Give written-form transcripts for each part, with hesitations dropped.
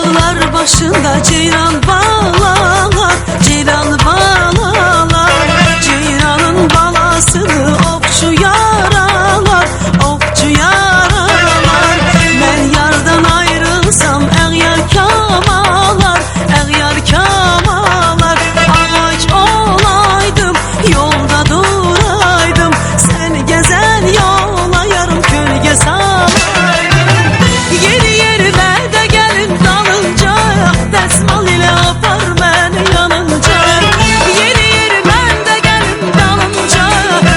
Dağlar başında ceyran bağlar, ceyran bağlar. Ceyranın balasını okçu yaralar, okçu yaralar. Ben yardan ayrılsam eğer kamalar, eğer kamalar. Ağaç olaydım, yolda duraydım, seni gezen yola yarım kölge salaydım. Yeri yerime de gelin dalınca, desmal ile apar beni yanınca. Yeri yerime de gelin dalınca,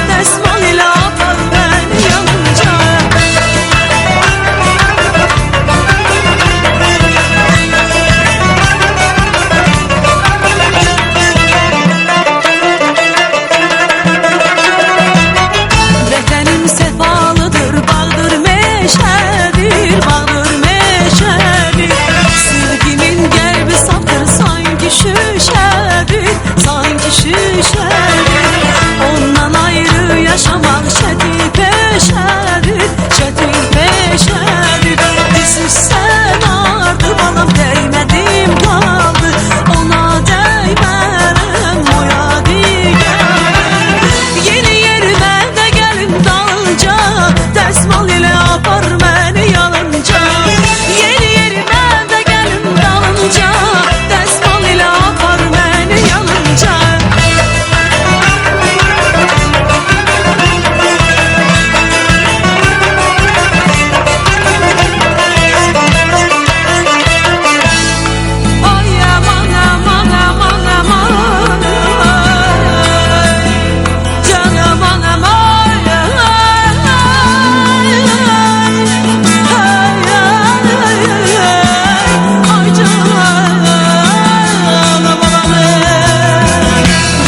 desmal ile apar beni yanınca. Vətənim sefalıdır, bağdır meşədir, bağdır meşədir. Sevgimin qəlbi safdır, sanki şüşədir, sanki şüşədir. Ondan ayrı yaşamaq çətin peşədir, çətin peşədir. Düzsüz sən ardı balam, dəymədim qaldı, ona dəymərəm oya digər. Yeni yerimə də gəlin dalınca, dəsmal ilə apar məni yanınca. Yeni yerimə də gəlin dalınca, dəsmal ilə apar məni yanınca. Ay aman aman aman aman, can aman aman. Ay can aman.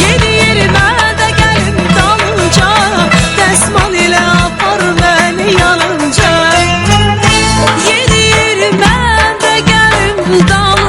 Yeni yerime de gelin dalınca, desmal ile apar beni yanınca. Yeni yerime de gelin dalınca.